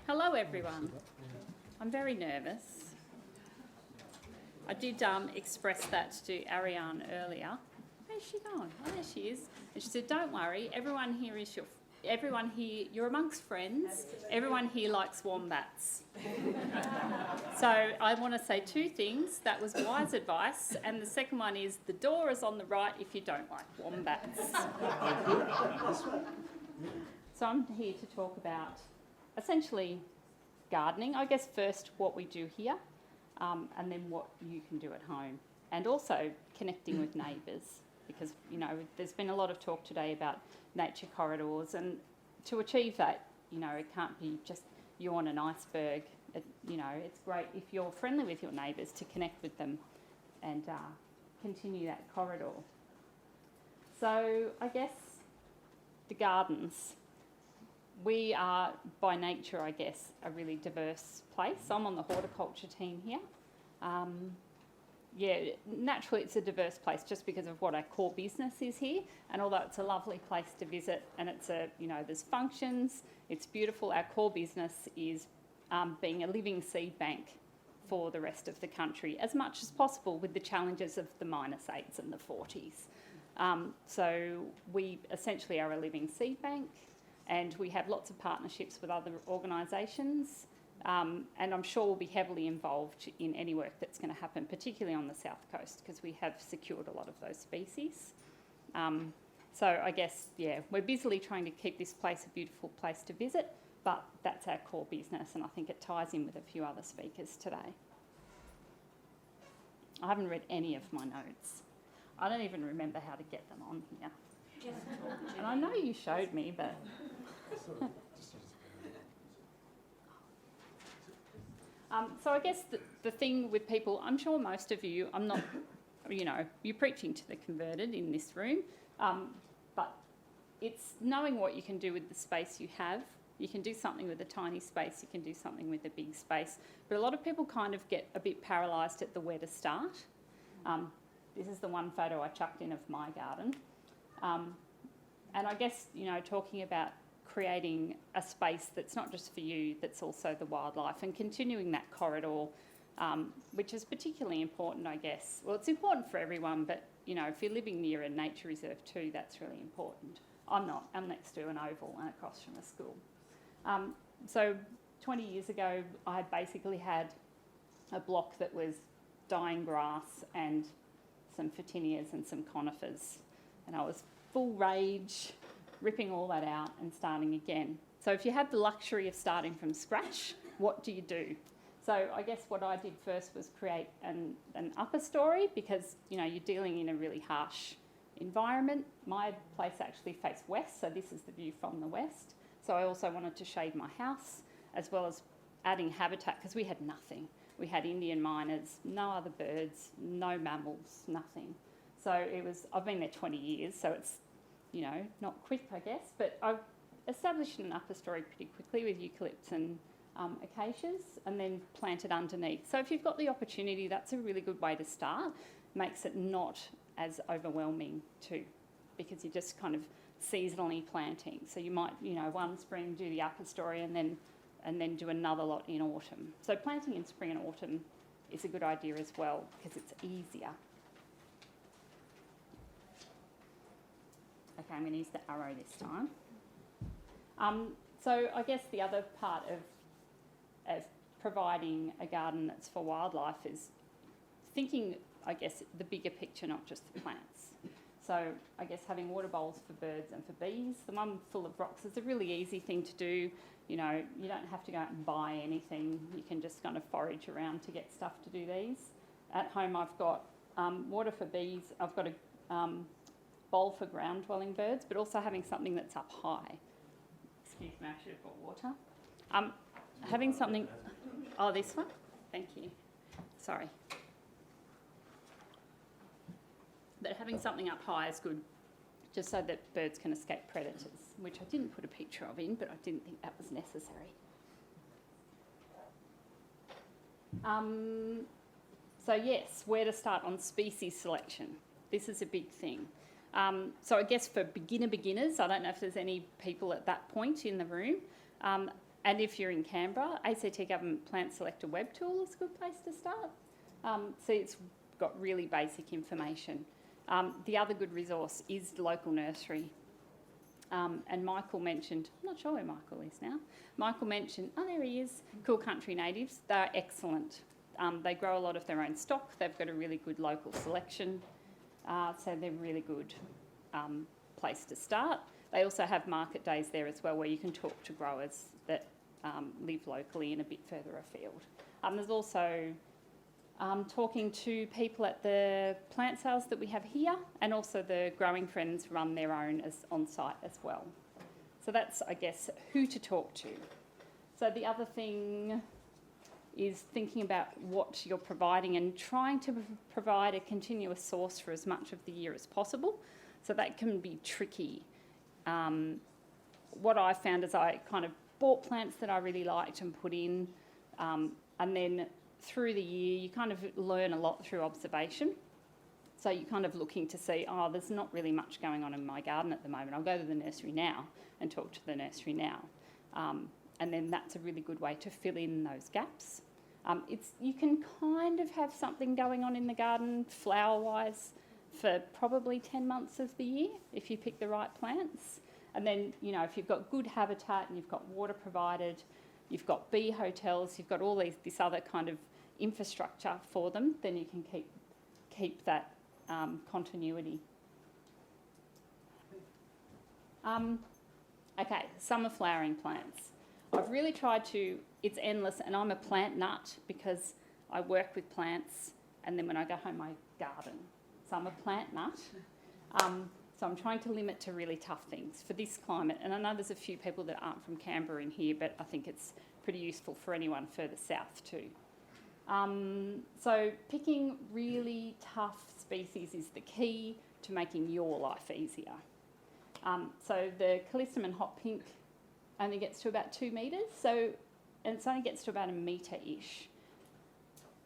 Hello everyone. I'm very nervous. I did express that to Ariane earlier. Where's she gone? Oh, there she is. And she said, "Don't worry. Everyone here, you're amongst friends. Everyone here likes wombats." So I want to say two things. That was wise advice, and the second one is the door is on the right if you don't like wombats. So I'm here to talk about essentially gardening. I guess first what we do here, and then what you can do at home, and also connecting with neighbours, because there's been a lot of talk today about nature corridors, and to achieve that, it can't be just you on an iceberg. It's great if you're friendly with your neighbours to connect with them and continue that corridor. So I guess the gardens. We are, by nature, I guess, a really diverse place. I'm on the horticulture team here. Naturally it's a diverse place just because of what our core business is here, and although it's a lovely place to visit and it's there's functions, it's beautiful, our core business is being a living seed bank for the rest of the country as much as possible with the challenges of the -8s and the 40s. So we essentially are a living seed bank, and we have lots of partnerships with other organisations, and I'm sure we'll be heavily involved in any work that's going to happen, particularly on the south coast, because we have secured a lot of those species. So I guess, we're busily trying to keep this place a beautiful place to visit, but that's our core business, and I think it ties in with a few other speakers today. I haven't read any of my notes. I don't even remember how to get them on here. And I know you showed me, but... So I guess the thing with people, I'm sure most of you, I'm not, you're preaching to the converted in this room, but it's knowing what you can do with the space you have. You can do something with a tiny space, you can do something with a big space, but a lot of people kind of get a bit paralysed at the where to start. This is the one photo I chucked in of my garden. And I guess, talking about creating a space that's not just for you, that's also the wildlife, and continuing that corridor, which is particularly important, I guess. Well, it's important for everyone, but, if you're living near a nature reserve too, that's really important. I'm not. I'm next to an oval and across from a school. So 20 years ago, I basically had a block that was dying grass and some photinias and some conifers, and I was full rage, ripping all that out and starting again. So if you have the luxury of starting from scratch, what do you do? So I guess what I did first was create an upper story, because you're dealing in a really harsh environment. My place actually faced west, so this is the view from the west. So I also wanted to shade my house, as well as adding habitat, because we had nothing. We had Indian miners, no other birds, no mammals, nothing. So I've been there 20 years, so it's, not quick, I guess, but I've established an upper story pretty quickly with eucalypts and acacias, and then planted underneath. So if you've got the opportunity, that's a really good way to start. Makes it not as overwhelming too, because you're just kind of seasonally planting. So you might, one spring do the upper story and then do another lot in autumn. So planting in spring and autumn is a good idea as well, because it's easier. Okay, I'm going to use the arrow this time. So I guess the other part of providing a garden that's for wildlife is thinking, I guess, the bigger picture, not just the plants. So I guess having water bowls for birds and for bees. The one full of rocks is a really easy thing to do. You don't have to go out and buy anything. You can just kind of forage around to get stuff to do these. At home I've got water for bees. I've got a bowl for ground-dwelling birds, but also having something that's up high. Excuse me, I should have got water. Having something... Oh, this one? Thank you. Sorry. But having something up high is good, just so that birds can escape predators, which I didn't put a picture of in, but I didn't think that was necessary. So yes, where to start on species selection. This is a big thing. So I guess for beginners, I don't know if there's any people at that point in the room, And if you're in Canberra, ACT Government Plant Selector web tool is a good place to start. So it's got really basic information. The other good resource is the local nursery. And Michael mentioned, I'm not sure where Michael is now. Michael mentioned, oh, there he is, Cool Country Natives. They're excellent. They grow a lot of their own stock. They've got a really good local selection. So they're a really good place to start. They also have market days there as well, where you can talk to growers that live locally and a bit further afield. There's also talking to people at the plant sales that we have here, and also the Growing Friends run their own on site as well. So that's, I guess, who to talk to. So the other thing is thinking about what you're providing and trying to provide a continuous source for as much of the year as possible. So that can be tricky. What I found is I kind of bought plants that I really liked and put in, and then through the year you kind of learn a lot through observation. So you're kind of looking to see, oh, there's not really much going on in my garden at the moment. I'll go to the nursery now and talk to the nursery now. And then that's a really good way to fill in those gaps. You can kind of have something going on in the garden flower-wise for probably 10 months of the year if you pick the right plants. And then, you know, if you've got good habitat and you've got water provided, you've got bee hotels, you've got all this other kind of infrastructure for them, then you can keep that continuity. Okay, summer flowering plants. I've really tried to, it's endless, and I'm a plant nut because I work with plants and then when I go home I garden. So I'm a plant nut. So I'm trying to limit to really tough things for this climate. And I know there's a few people that aren't from Canberra in here, but I think it's pretty useful for anyone further south too. So picking really tough species is the key to making your life easier. So the Callistemon hot pink only gets to about 2 metres, and it only gets to about 1 metre-ish.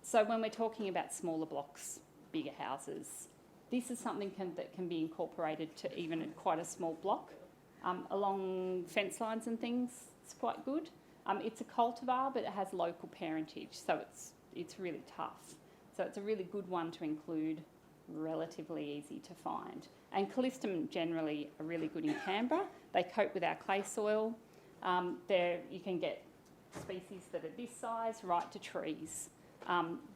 So when we're talking about smaller blocks, bigger houses, this is something that can be incorporated to even quite a small block. Along fence lines and things, it's quite good. It's a cultivar, but it has local parentage, so it's really tough. So it's a really good one to include, relatively easy to find. And Callistemon generally are really good in Canberra. They cope with our clay soil. You can get species that are this size right to trees.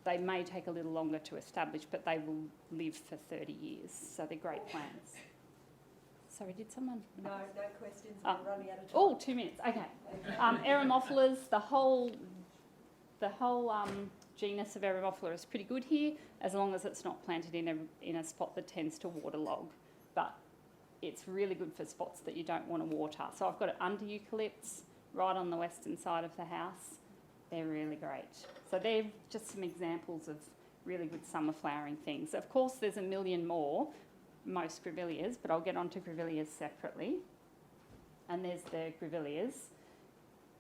They may take a little longer to establish, but they will live for 30 years. So they're great plants. Sorry, did someone? No questions. We're running out of time. Oh, 2 minutes. Okay. Eremophilas, the whole genus of Eremophila is pretty good here, as long as it's not planted in a spot that tends to waterlog. But it's really good for spots that you don't want to water. So I've got it under eucalypts right on the western side of the house. They're really great. So they're just some examples of really good summer flowering things. Of course, there's a million more, most grevilleas, but I'll get onto grevilleas separately. And there's the grevilleas.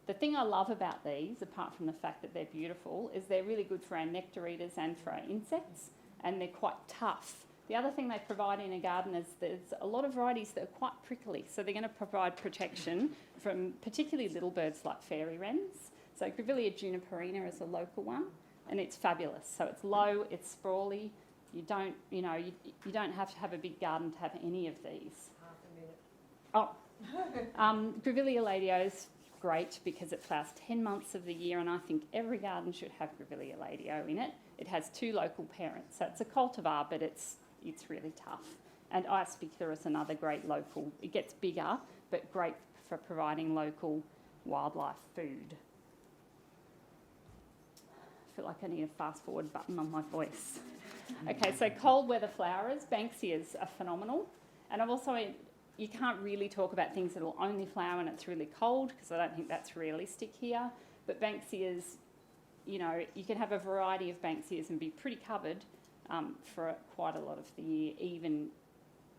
The thing I love about these, apart from the fact that they're beautiful, is they're really good for our nectar eaters and for our insects, and they're quite tough. The other thing they provide in a garden is there's a lot of varieties that are quite prickly, so they're going to provide protection from particularly little birds like fairy wrens. So Grevillea juniperina is a local one, and it's fabulous. So it's low, it's sprawly. You don't have to have a big garden to have any of these. Half a minute. Oh, Grevillea ladio's great because it flowers 10 months of the year, and I think every garden should have Grevillea ladio in it. It has 2 local parents, so it's a cultivar, but it's really tough. And Ispicula is another great local. It gets bigger, but great for providing local wildlife food. I feel like I need a fast forward button on my voice. Okay, so cold weather flowers, Banksias are phenomenal. And I've also, you can't really talk about things that will only flower when it's really cold, because I don't think that's realistic here. But Banksias, you know, you can have a variety of Banksias and be pretty covered for quite a lot of the year, even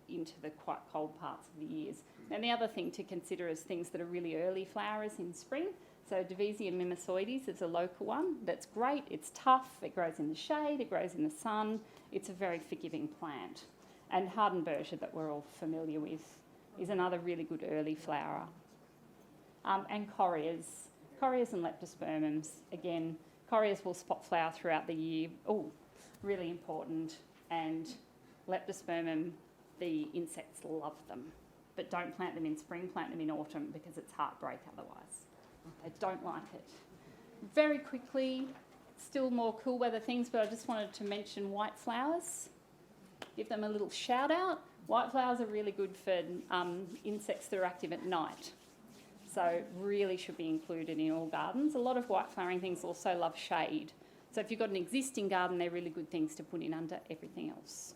into the quite cold parts of the years. And the other thing to consider is things that are really early flowers in spring. So Divisia mimosoides is a local one that's great. It's tough. It grows in the shade. It grows in the sun. It's a very forgiving plant. And Hardenbergia, that we're all familiar with, is another really good early flower. And correas. Coreas and leptospermums, again, Coreas will spot flower throughout the year. Oh, really important. And leptospermum, the insects love them. But don't plant them in spring, plant them in autumn because it's heartbreak otherwise. They don't like it. Very quickly, still more cool weather things, but I just wanted to mention white flowers. Give them a little shout out. White flowers are really good for insects that are active at night. So really should be included in all gardens. A lot of white flowering things also love shade. So if you've got an existing garden, they're really good things to put in under everything else.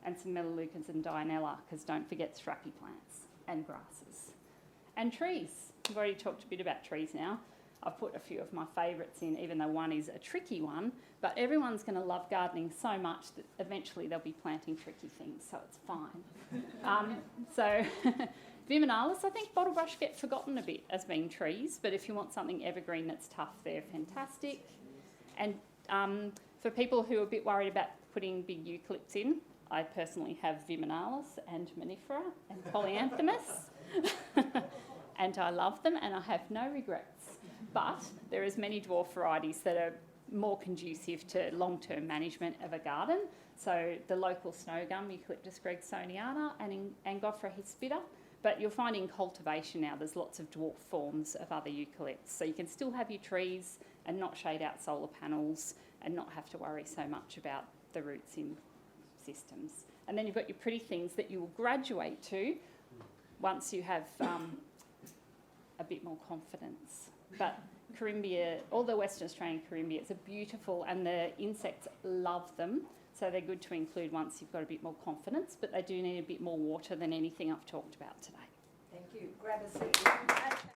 And some melaleucas and dianella, because don't forget strappy plants and grasses. And trees. We've already talked a bit about trees now. I've put a few of my favourites in, even though one is a tricky one, but everyone's going to love gardening so much that eventually they'll be planting tricky things, so it's fine. So Viminalis, I think bottlebrush get forgotten a bit as being trees, but if you want something evergreen that's tough, they're fantastic. And for people who are a bit worried about putting big eucalypts in, I personally have Viminalis and Manifera and Polyanthemus, and I love them and I have no regrets. But there is many dwarf varieties that are more conducive to long-term management of a garden. So the local snow gum, Eucalyptus gregsoniana and Angophora hispida. But you'll find in cultivation now there's lots of dwarf forms of other eucalypts. So you can still have your trees and not shade out solar panels and not have to worry so much about the roots in systems. And then you've got your pretty things that you will graduate to once you have a bit more confidence. But Corymbia, all the Western Australian Corymbias are beautiful and the insects love them. So they're good to include once you've got a bit more confidence, but they do need a bit more water than anything I've talked about today. Thank you. Grab a seat.